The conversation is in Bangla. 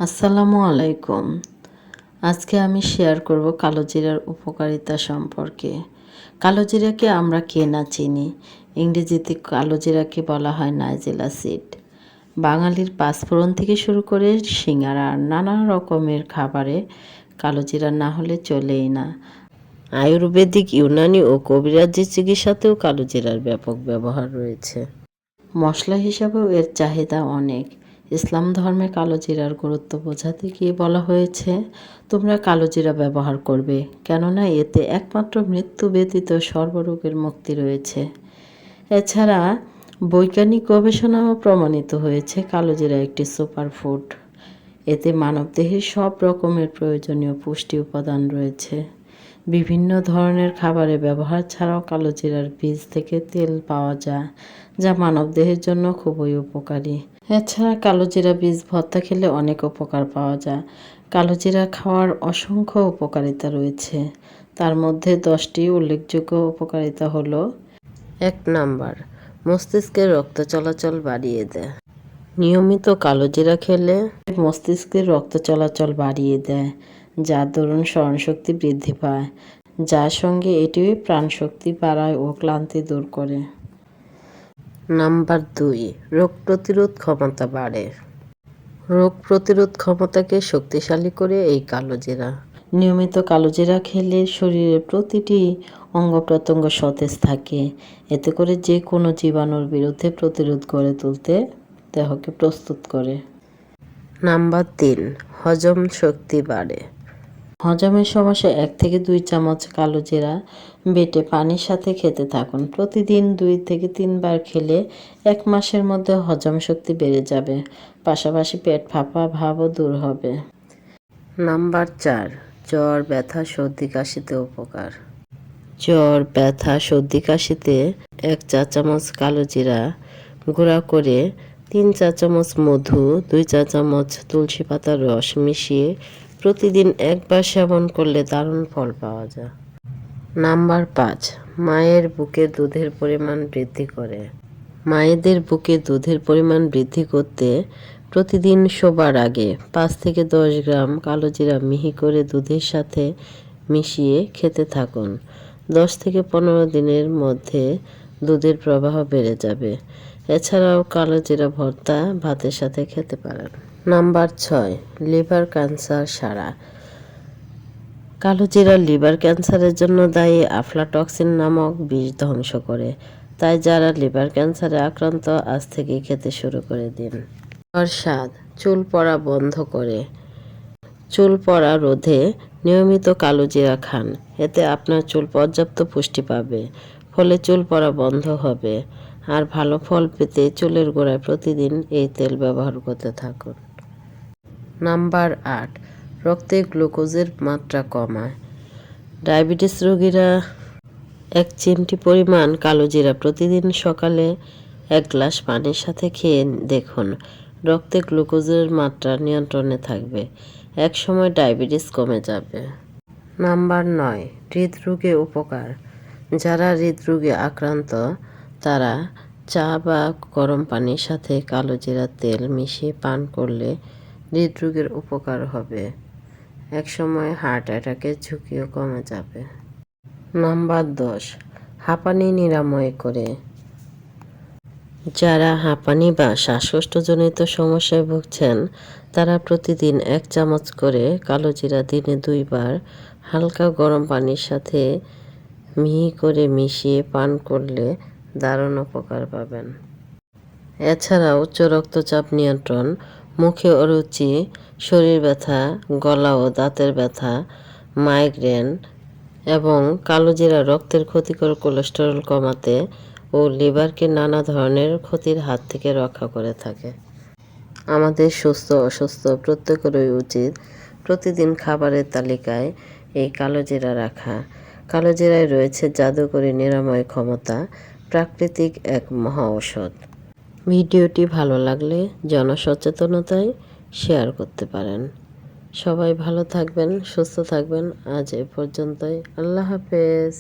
আসসালামু আলাইকুম। আজকে আমি শেয়ার করব কালো জিরার উপকারিতা সম্পর্কে। কালো জিরাকে আমরা কে না চিনি। ইংরেজিতে কালো জিরাকে বলা হয় নাইজেলা সিড। বাঙালির পাঁচফোড়ন থেকে শুরু করে সিঙ্গারা আর নানা রকমের খাবারে কালো জিরা না হলে চলেই না। আয়ুর্বেদিক, ইউনানি ও কবিরাজি চিকিৎসাতেও কালো জিরার ব্যাপক ব্যবহার রয়েছে। মশলা হিসাবেও এর চাহিদা অনেক। ইসলাম ধর্মে কালো জিরার গুরুত্ব বোঝাতে গিয়ে বলা হয়েছে, তোমরা কালো জিরা ব্যবহার করবে, কেননা এতে একমাত্র মৃত্যু ব্যতীত সর্বরোগের মুক্তি রয়েছে। এছাড়া বৈজ্ঞানিক গবেষণাও প্রমাণিত হয়েছে কালো জিরা একটি সুপারফুড। এতে মানবদেহের সব রকমের প্রয়োজনীয় পুষ্টি উপাদান রয়েছে। বিভিন্ন ধরনের খাবারে ব্যবহার ছাড়াও কালো জিরার বীজ থেকে তেল পাওয়া যায়, যা মানবদেহের জন্য খুবই উপকারী। এছাড়া কালো জিরা বীজ ভর্তা খেলে অনেক উপকার পাওয়া যায়। কালো জিরা খাওয়ার অসংখ্য উপকারিতা রয়েছে। তার মধ্যে 10টি উল্লেখযোগ্য উপকারিতা হলো: 1 নাম্বার, মস্তিষ্কের রক্ত চলাচল বাড়িয়ে দেয়। নিয়মিত কালো জিরা খেলে মস্তিষ্কের রক্ত চলাচল বাড়িয়ে দেয়, যার দরুন স্মরণশক্তি বৃদ্ধি পায়। যার সঙ্গে এটি প্রাণশক্তি বাড়ায় ও ক্লান্তি দূর করে। নাম্বার 2, রোগ প্রতিরোধ ক্ষমতা বাড়ে। রোগ প্রতিরোধ ক্ষমতাকে শক্তিশালী করে এই কালো জিরা। নিয়মিত কালো জিরা খেলে শরীরের প্রতিটি অঙ্গ প্রত্যঙ্গ সতেজ থাকে। এতে করে যে কোনো জীবাণুর বিরুদ্ধে প্রতিরোধ গড়ে তুলতে দেহকে প্রস্তুত করে। নাম্বার 3, হজম শক্তি বাড়ে। হজমের সমস্যা 1 থেকে 2 চামচ কালো জিরা বেটে পানির সাথে খেতে থাকুন। প্রতিদিন 2 থেকে 3 বার খেলে 1 মাসের মধ্যে হজম শক্তি বেড়ে যাবে, পাশাপাশি পেট ফাঁপা ভাবও দূর হবে। নাম্বার 4, জ্বর, ব্যথা, সর্দি, কাশিতে উপকার। জ্বর, ব্যথা, সর্দি, কাশিতে 1 চা চামচ কালো জিরা গুঁড়া করে 3 চা চামচ মধু, 2 চা চামচ তুলসী পাতার রস মিশিয়ে প্রতিদিন 1 বার সেবন করলে দারুণ ফল পাওয়া যায়। নাম্বার 5, মায়ের বুকে দুধের পরিমাণ বৃদ্ধি করে। মায়েদের বুকে দুধের পরিমাণ বৃদ্ধি করতে প্রতিদিন শোবার আগে 5 থেকে 10 গ্রাম কালো জিরা মিহি করে দুধের সাথে মিশিয়ে খেতে থাকুন। 10 থেকে 15 দিনের মধ্যে দুধের প্রবাহ বেড়ে যাবে। এছাড়াও কালো জিরা ভর্তা ভাতের সাথে খেতে পারেন। নাম্বার 6, লিভার ক্যান্সার সারা। কালো জিরা লিভার ক্যান্সারের জন্য দায়ী আফলাটক্সিন নামক বিষ ধ্বংস করে। তাই যারা লিভার ক্যান্সারে আক্রান্ত আজ থেকেই খেতে শুরু করে দিন। নাম্বার 7, চুল পড়া বন্ধ করে। চুল পড়া রোধে নিয়মিত কালো জিরা খান। এতে আপনার চুল পর্যাপ্ত পুষ্টি পাবে, ফলে চুল পড়া বন্ধ হবে। আর ভালো ফল পেতে চুলের গোড়ায় প্রতিদিন এই তেল ব্যবহার করতে থাকুন। নাম্বার 8, রক্তে গ্লুকোজের মাত্রা কমায়। ডায়াবেটিস রোগীরা 1 চিমটি পরিমাণ কালো জিরা প্রতিদিন সকালে 1 গ্লাস পানির সাথে খেয়ে দেখুন, রক্তে গ্লুকোজের মাত্রা নিয়ন্ত্রণে থাকবে। একসময় ডায়াবেটিস কমে যাবে। নাম্বার 9, হৃদরোগে উপকার। যারা হৃদরোগে আক্রান্ত তারা চা বা গরম পানির সাথে কালো জিরার তেল মিশিয়ে পান করলে হৃদরোগের উপকার হবে। একসময় হার্ট অ্যাটাকের ঝুঁকিও কমে যাবে। নাম্বার 10, হাঁপানি নিরাময় করে। যারা হাঁপানি বা শ্বাসকষ্টজনিত সমস্যায় ভুগছেন তারা প্রতিদিন 1 চামচ করে কালো জিরা দিনে 2 বার হালকা গরম পানির সাথে মিহি করে মিশিয়ে পান করলে দারুণ উপকার পাবেন। এছাড়া উচ্চ রক্তচাপ নিয়ন্ত্রণ, মুখে অরুচি, শরীর ব্যথা, গলা ও দাঁতের ব্যথা, মাইগ্রেন এবং কালো জিরা রক্তের ক্ষতিকর কোলেস্টেরল কমাতে ও লিভারকে নানা ধরনের ক্ষতির হাত থেকে রক্ষা করে থাকে। আমাদের সুস্থ অসুস্থ প্রত্যেকেরই উচিত প্রতিদিন খাবারের তালিকায় এই কালো জিরা রাখা। কালো জিরায় রয়েছে জাদুকরী নিরাময় ক্ষমতা, প্রাকৃতিক এক মহা ঔষধ। ভিডিওটি ভালো লাগলে জনসচেতনতায় শেয়ার করতে পারেন। সবাই ভালো থাকবেন, সুস্থ থাকবেন। আজ এ পর্যন্তই। আল্লাহ হাফেজ।